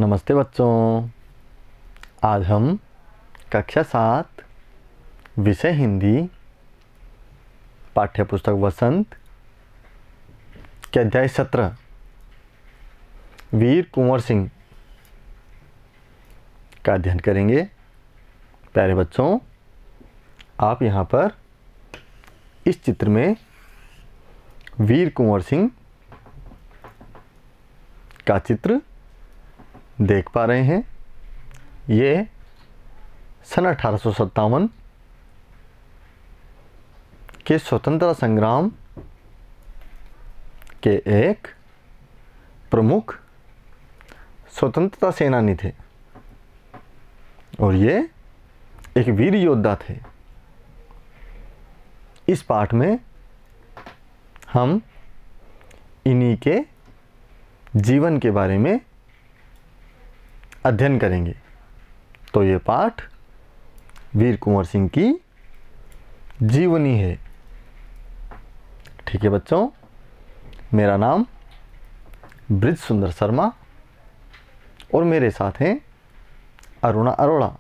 नमस्ते बच्चों। आज हम कक्षा 7 विषय हिंदी पाठ्य पुस्तक वसंत के अध्याय 17 वीर कुंवर सिंह का अध्ययन करेंगे। प्यारे बच्चों, आप यहाँ पर इस चित्र में वीर कुंवर सिंह का चित्र देख पा रहे हैं। ये सन 1857 के स्वतंत्रता संग्राम के एक प्रमुख स्वतंत्रता सेनानी थे और ये एक वीर योद्धा थे। इस पाठ में हम इन्हीं के जीवन के बारे में अध्ययन करेंगे। तो ये पाठ वीर कुंवर सिंह की जीवनी है। ठीक है बच्चों, मेरा नाम ब्रिज सुंदर शर्मा और मेरे साथ हैं अरुणा अरोड़ा।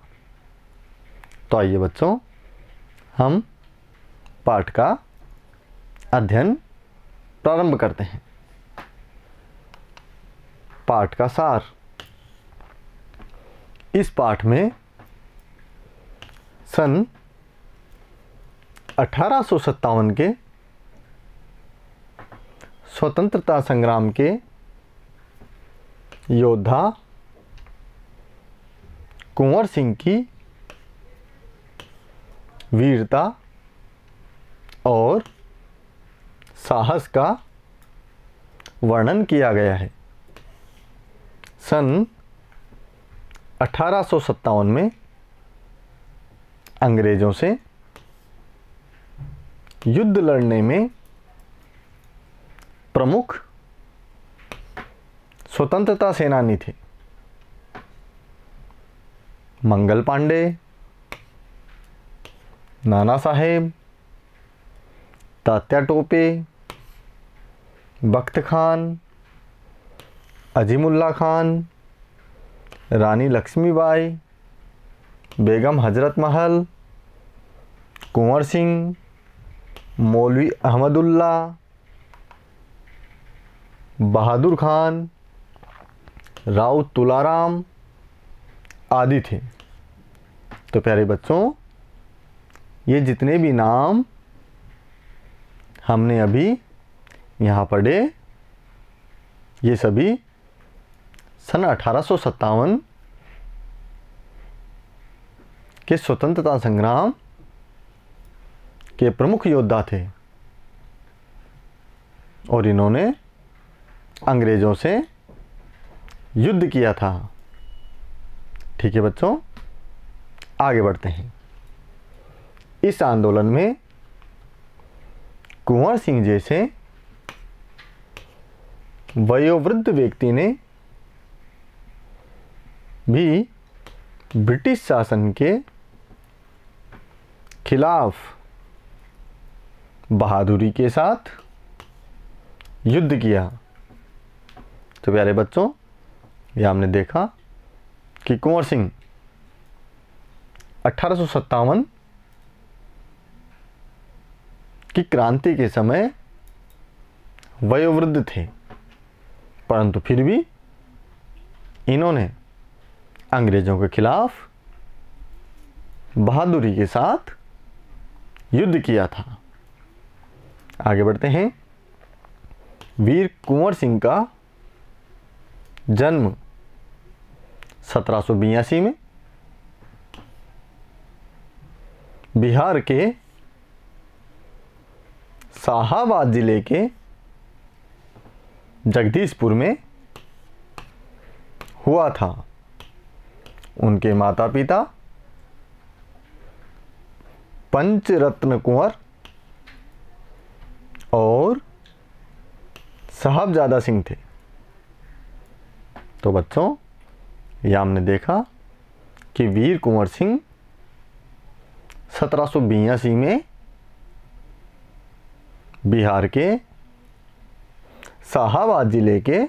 तो आइए बच्चों, हम पाठ का अध्ययन प्रारंभ करते हैं। पाठ का सार। इस पाठ में सन 1857 के स्वतंत्रता संग्राम के योद्धा कुंवर सिंह की वीरता और साहस का वर्णन किया गया है। सन 1857 में अंग्रेजों से युद्ध लड़ने में प्रमुख स्वतंत्रता सेनानी थे मंगल पांडे, नाना साहेब, तात्या टोपे, बख्त खान, अजीमुल्ला खान, रानी लक्ष्मीबाई, बेगम हजरत महल, कुंवर सिंह, मौलवी अहमदुल्ला, बहादुर खान, राउत तुलाराम आदि थे। तो प्यारे बच्चों, ये जितने भी नाम हमने अभी यहाँ पढ़े, ये सभी सन 1857 के स्वतंत्रता संग्राम के प्रमुख योद्धा थे और इन्होंने अंग्रेजों से युद्ध किया था। ठीक है बच्चों, आगे बढ़ते हैं। इस आंदोलन में कुंवर सिंह जैसे वयोवृद्ध व्यक्ति ने भी ब्रिटिश शासन के खिलाफ बहादुरी के साथ युद्ध किया। तो प्यारे बच्चों, ये हमने देखा कि कुंवर सिंह 1857 की क्रांति के समय वयोवृद्ध थे, परंतु फिर भी इन्होंने अंग्रेजों के खिलाफ बहादुरी के साथ युद्ध किया था। आगे बढ़ते हैं। वीर कुंवर सिंह का जन्म 1782 में बिहार के शाहाबाद जिले के जगदीशपुर में हुआ था। उनके माता पिता पंचरत्न कुंवर और साहबजादा सिंह थे। तो बच्चों, यह हमने देखा कि वीर कुंवर सिंह 1782 में बिहार के शाहाबाद जिले के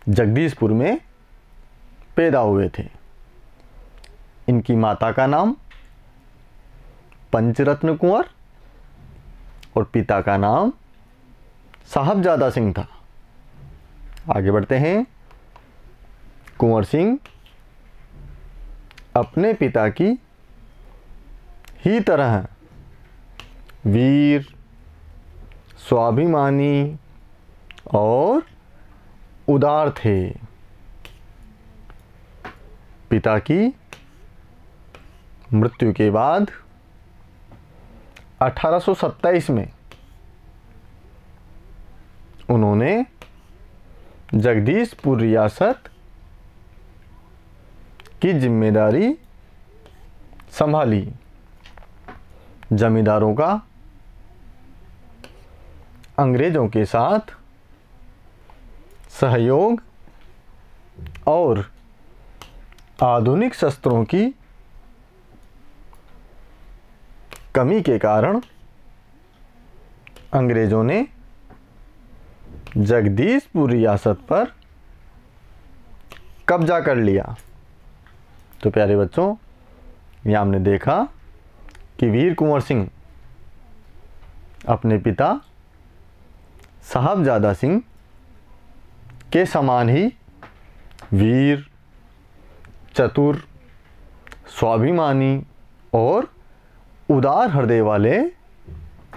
जगदीशपुर में पैदा हुए थे। इनकी माता का नाम पंचरत्न कुंवर और पिता का नाम साहबजादा सिंह था। आगे बढ़ते हैं। कुंवर सिंह अपने पिता की ही तरह वीर, स्वाभिमानी और उदार थे। पिता की मृत्यु के बाद 1827 में उन्होंने जगदीशपुर रियासत की जिम्मेदारी संभाली। जमींदारों का अंग्रेजों के साथ सहयोग और आधुनिक शस्त्रों की कमी के कारण अंग्रेजों ने जगदीशपुर रियासत पर कब्जा कर लिया। तो प्यारे बच्चों, यहाँ हमने देखा कि वीर कुंवर सिंह अपने पिता साहबजादा सिंह के समान ही वीर, चतुर, स्वाभिमानी और उदार हृदय वाले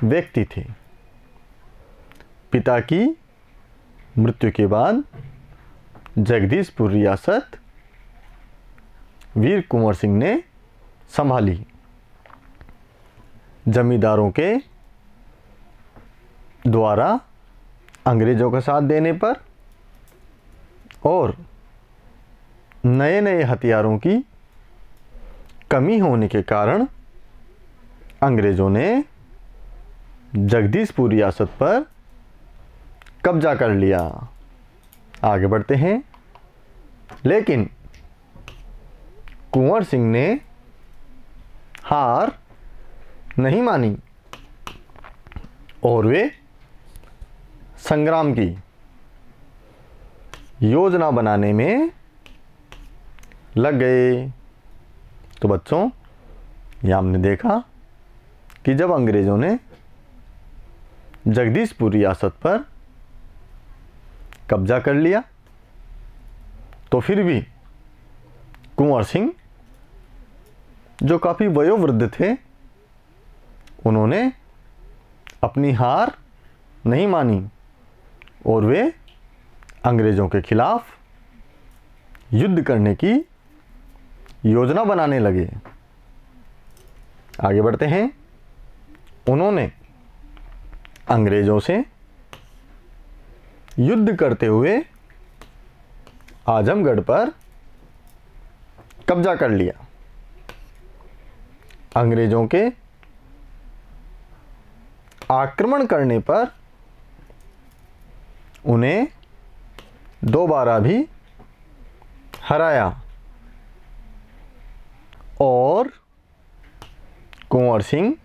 व्यक्ति थे। पिता की मृत्यु के बाद जगदीशपुर रियासत वीर कुंवर सिंह ने संभाली। जमींदारों के द्वारा अंग्रेजों का साथ देने पर और नए नए हथियारों की कमी होने के कारण अंग्रेजों ने जगदीशपुर रियासत पर कब्जा कर लिया। आगे बढ़ते हैं। लेकिन कुंवर सिंह ने हार नहीं मानी और वे संग्राम की योजना बनाने में लग गए। तो बच्चों, यह हमने देखा कि जब अंग्रेजों ने जगदीशपुर रियासत पर कब्जा कर लिया तो फिर भी कुंवर सिंह, जो काफ़ी वयोवृद्ध थे, उन्होंने अपनी हार नहीं मानी और वे अंग्रेज़ों के खिलाफ युद्ध करने की योजना बनाने लगे। आगे बढ़ते हैं। उन्होंने अंग्रेज़ों से युद्ध करते हुए आजमगढ़ पर कब्जा कर लिया। अंग्रेज़ों के आक्रमण करने पर उन्हें दोबारा भी हराया और कुंवर सिंह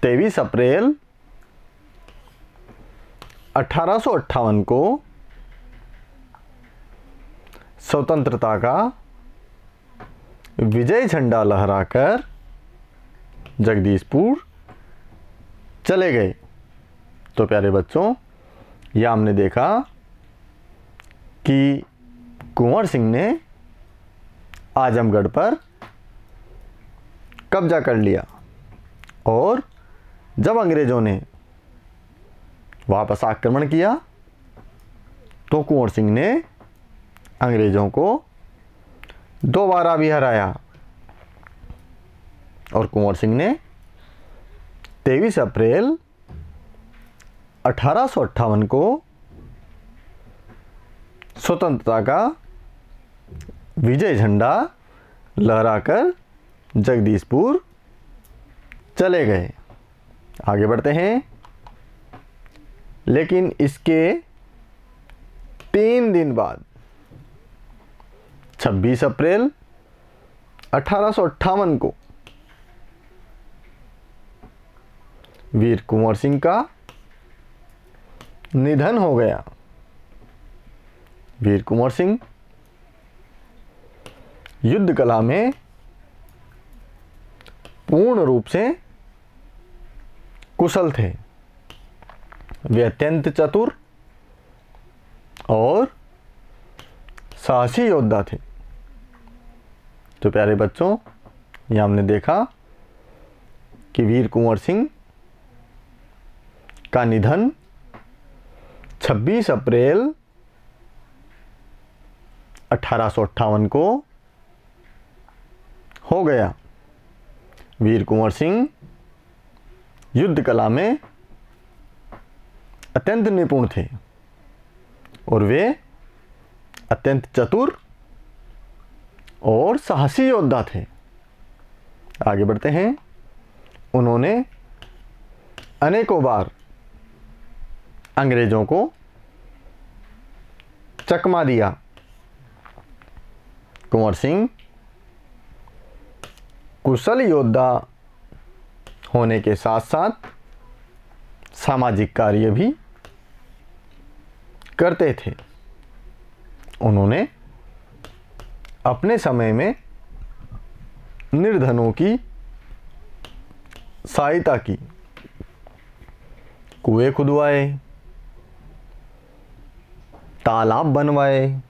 23 अप्रैल 1858 को स्वतंत्रता का विजय झंडा लहराकर जगदीशपुर चले गए। तो प्यारे बच्चों, यह हमने देखा कि कुंवर सिंह ने आजमगढ़ पर कब्जा कर लिया और जब अंग्रेज़ों ने वापस आक्रमण किया तो कुंवर सिंह ने अंग्रेज़ों को दोबारा भी हराया और कुंवर सिंह ने 23 अप्रैल 1858 को स्वतंत्रता का विजय झंडा लहराकर जगदीशपुर चले गए। आगे बढ़ते हैं। लेकिन इसके 3 दिन बाद 26 अप्रैल 1858 को वीर कुंवर सिंह का निधन हो गया। वीर कुंवर सिंह युद्ध कला में पूर्ण रूप से कुशल थे। वे अत्यंत चतुर और साहसी योद्धा थे। तो प्यारे बच्चों, ये हमने देखा कि वीर कुंवर सिंह का निधन 26 अप्रैल 1858 को हो गया। वीर कुंवर सिंह युद्ध कला में अत्यंत निपुण थे और वे अत्यंत चतुर और साहसी योद्धा थे। आगे बढ़ते हैं। उन्होंने अनेकों बार अंग्रेजों को चकमा दिया। कुंवर सिंह कुशल योद्धा होने के साथ साथ सामाजिक कार्य भी करते थे। उन्होंने अपने समय में निर्धनों की सहायता की, कुएं खुदवाए, तालाब बनवाए।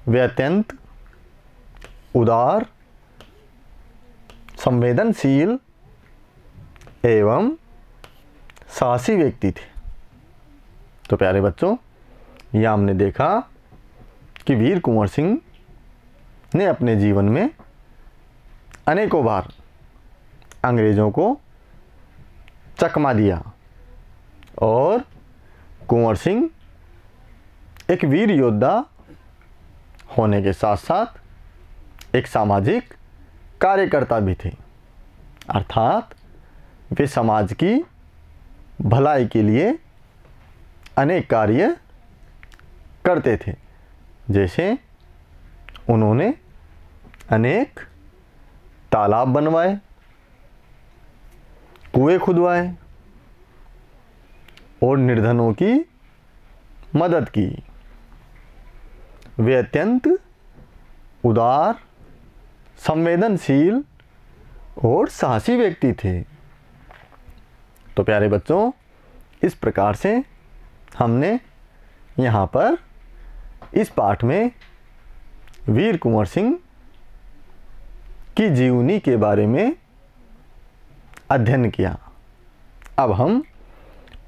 वे अत्यंत उदार, संवेदनशील एवं साहसी व्यक्ति थे। तो प्यारे बच्चों, यह हमने देखा कि वीर कुंवर सिंह ने अपने जीवन में अनेकों बार अंग्रेज़ों को चकमा दिया और कुंवर सिंह एक वीर योद्धा होने के साथ साथ एक सामाजिक कार्यकर्ता भी थे। अर्थात वे समाज की भलाई के लिए अनेक कार्य करते थे। जैसे उन्होंने अनेक तालाब बनवाए, कुएं खुदवाए और निर्धनों की मदद की। वे अत्यंत उदार, संवेदनशील और साहसी व्यक्ति थे। तो प्यारे बच्चों, इस प्रकार से हमने यहाँ पर इस पाठ में वीर कुंवर सिंह की जीवनी के बारे में अध्ययन किया। अब हम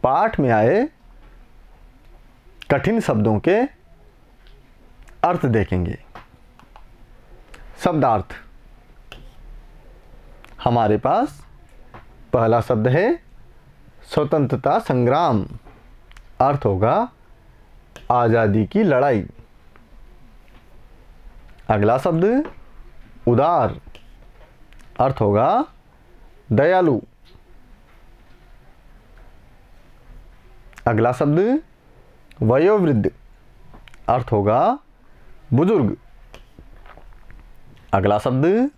पाठ में आए कठिन शब्दों के अर्थ देखेंगे। शब्दार्थ। हमारे पास पहला शब्द है स्वतंत्रता संग्राम। अर्थ होगा आज़ादी की लड़ाई। अगला शब्द उदार। अर्थ होगा दयालु। अगला शब्द वयोवृद्ध। अर्थ होगा बुजुर्ग। अगला शब्द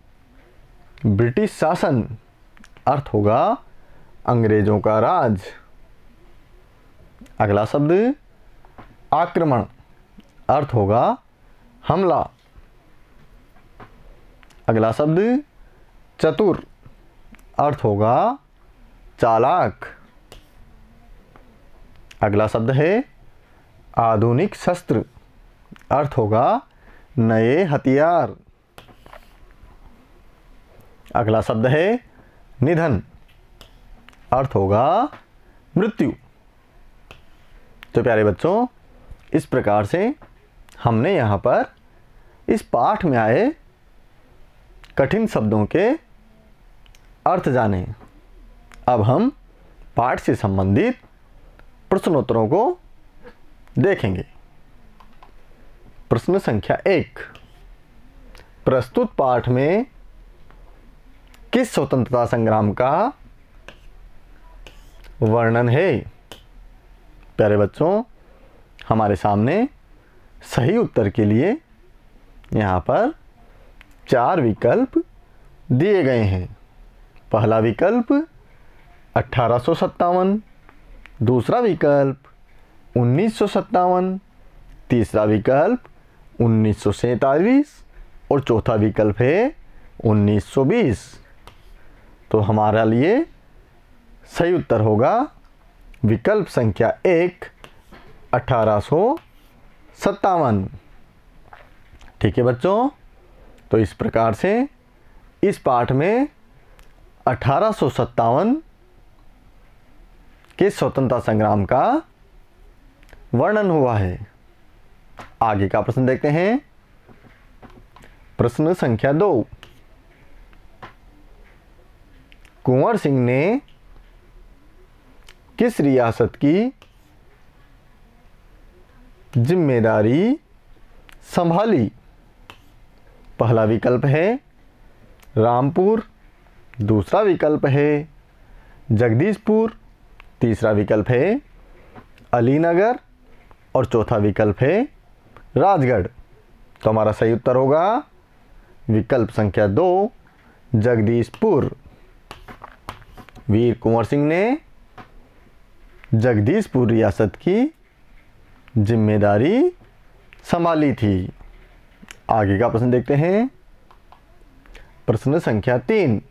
ब्रिटिश शासन। अर्थ होगा अंग्रेजों का राज। अगला शब्द आक्रमण। अर्थ होगा हमला। अगला शब्द चतुर। अर्थ होगा चालाक। अगला शब्द है आधुनिक शस्त्र। अर्थ होगा नए हथियार। अगला शब्द है निधन। अर्थ होगा मृत्यु। तो प्यारे बच्चों, इस प्रकार से हमने यहाँ पर इस पाठ में आए कठिन शब्दों के अर्थ जाने। अब हम पाठ से संबंधित प्रश्नोत्तरों को देखेंगे। प्रश्न संख्या 1। प्रस्तुत पाठ में किस स्वतंत्रता संग्राम का वर्णन है? प्यारे बच्चों, हमारे सामने सही उत्तर के लिए यहाँ पर 4 विकल्प दिए गए हैं। पहला विकल्प 1857, दूसरा विकल्प 1957, तीसरा विकल्प 1947 और चौथा विकल्प है 1920। तो हमारा लिए सही उत्तर होगा विकल्प संख्या 1, 1857। ठीक है बच्चों, तो इस प्रकार से इस पाठ में 1857 के स्वतंत्रता संग्राम का वर्णन हुआ है। आगे का प्रश्न देखते हैं। प्रश्न संख्या 2, कुंवर सिंह ने किस रियासत की जिम्मेदारी संभाली? पहला विकल्प है रामपुर, दूसरा विकल्प है जगदीशपुर, तीसरा विकल्प है अलीनगर और चौथा विकल्प है राजगढ़। तो हमारा सही उत्तर होगा विकल्प संख्या 2, जगदीशपुर। वीर कुंवर सिंह ने जगदीशपुर रियासत की जिम्मेदारी संभाली थी। आगे का प्रश्न देखते हैं। प्रश्न संख्या 3,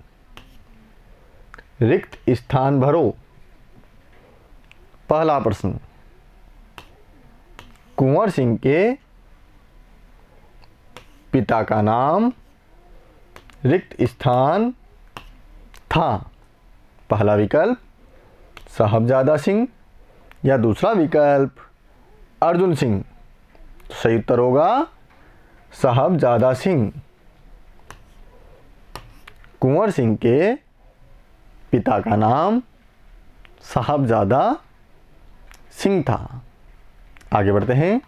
रिक्त स्थान भरो। पहला प्रश्न, कुंवर सिंह के पिता का नाम रिक्त स्थान था। पहला विकल्प साहबजादा सिंह या दूसरा विकल्प अर्जुन सिंह। तो सही उत्तर होगा साहबजादा सिंह। कुंवर सिंह के पिता का नाम साहबजादा सिंह था। आगे बढ़ते हैं।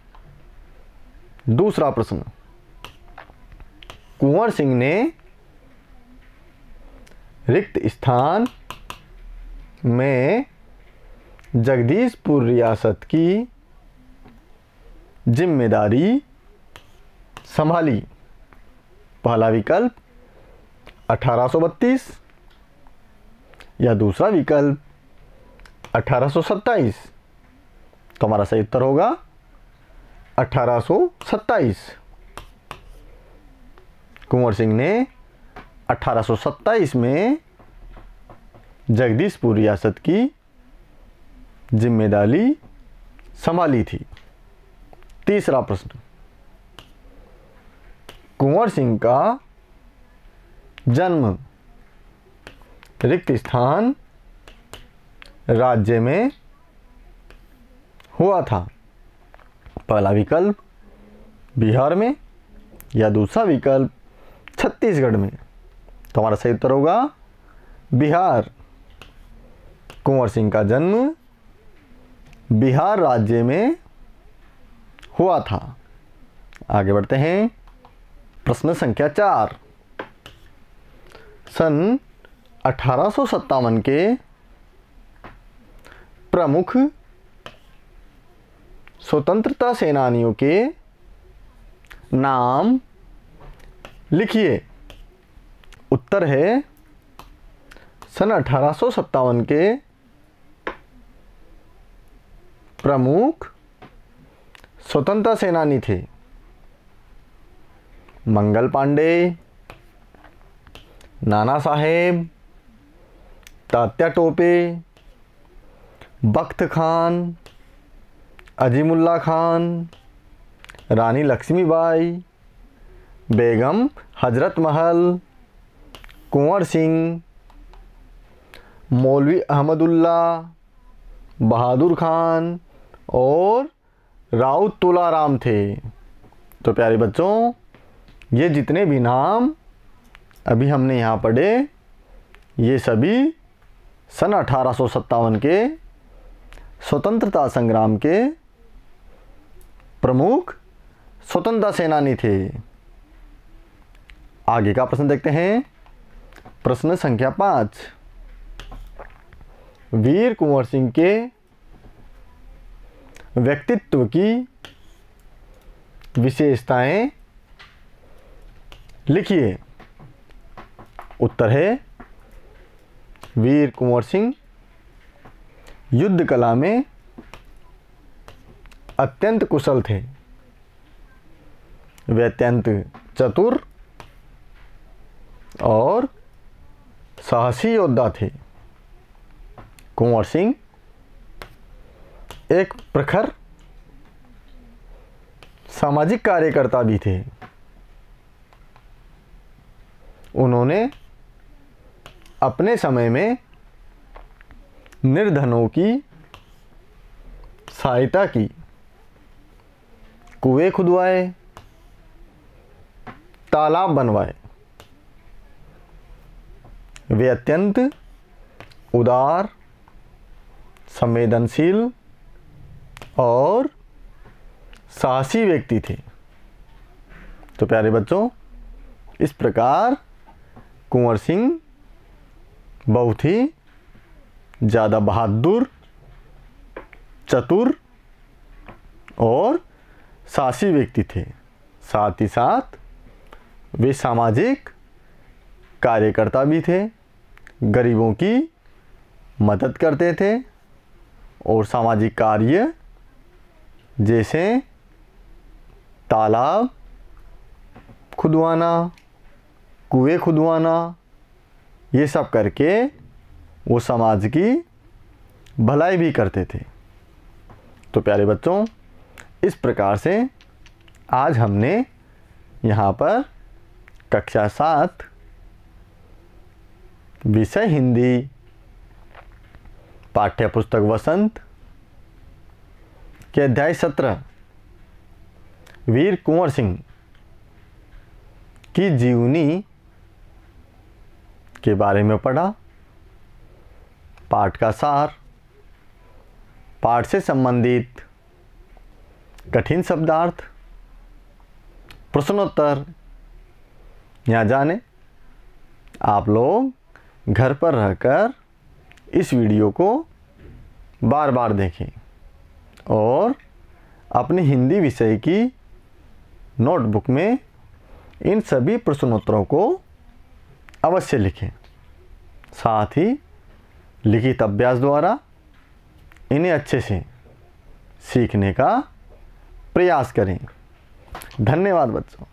दूसरा प्रश्न, कुंवर सिंह ने रिक्त स्थान में जगदीशपुर रियासत की जिम्मेदारी संभाली। पहला विकल्प 1832 या दूसरा विकल्प 1827। तो हमारा सही उत्तर होगा 1827। कुंवर सिंह ने 1827 में जगदीशपुर रियासत की जिम्मेदारी संभाली थी। तीसरा प्रश्न, कुंवर सिंह का जन्म रिक्त स्थान राज्य में हुआ था। पहला विकल्प बिहार में या दूसरा विकल्प छत्तीसगढ़ में। तो हमारा सही उत्तर होगा बिहार। कुंवर सिंह का जन्म बिहार राज्य में हुआ था। आगे बढ़ते हैं। प्रश्न संख्या 4, सन 1857 के प्रमुख स्वतंत्रता सेनानियों के नाम लिखिए। उत्तर है सन 1857 के प्रमुख स्वतंत्रता सेनानी थे मंगल पांडे, नाना साहेब, तात्या टोपे, बख्त खान, अजीमुल्ला खान, रानी लक्ष्मीबाई, बेगम हजरत महल, कुंवर सिंह, मौलवी अहमदुल्ला, बहादुर खान और राउत तुलाराम थे। तो प्यारे बच्चों, ये जितने भी नाम अभी हमने यहाँ पढ़े, ये सभी सन 1857 के स्वतंत्रता संग्राम के प्रमुख स्वतंत्रता सेनानी थे। आगे का प्रश्न देखते हैं। प्रश्न संख्या 5, वीर कुंवर सिंह के व्यक्तित्व की विशेषताएं लिखिए। उत्तर है वीर कुंवर सिंह युद्ध कला में अत्यंत कुशल थे। वे अत्यंत चतुर और साहसी योद्धा थे। कुंवर सिंह एक प्रखर सामाजिक कार्यकर्ता भी थे। उन्होंने अपने समय में निर्धनों की सहायता की, कुएं खुदवाए, तालाब बनवाए। वे अत्यंत उदार, संवेदनशील और साहसी व्यक्ति थे। तो प्यारे बच्चों, इस प्रकार कुंवर सिंह बहुत ही ज़्यादा बहादुर, चतुर और साहसी व्यक्ति थे। साथ ही साथ वे सामाजिक कार्यकर्ता भी थे, गरीबों की मदद करते थे और सामाजिक कार्य जैसे तालाब खुदवाना, कुएं खुदवाना, ये सब करके वो समाज की भलाई भी करते थे। तो प्यारे बच्चों, इस प्रकार से आज हमने यहाँ पर कक्षा 7 विषय हिंदी पाठ्य पुस्तक वसंत के अध्याय 17 वीर कुंवर सिंह की जीवनी के बारे में पढ़ा। पाठ का सार, पाठ से संबंधित कठिन शब्दार्थ, प्रश्नोत्तर यहाँ जाने। आप लोग घर पर रहकर इस वीडियो को बार बार देखें और अपनी हिंदी विषय की नोटबुक में इन सभी प्रश्नोत्तरों को अवश्य लिखें। साथ ही लिखित अभ्यास द्वारा इन्हें अच्छे से सीखने का प्रयास करें। धन्यवाद बच्चों।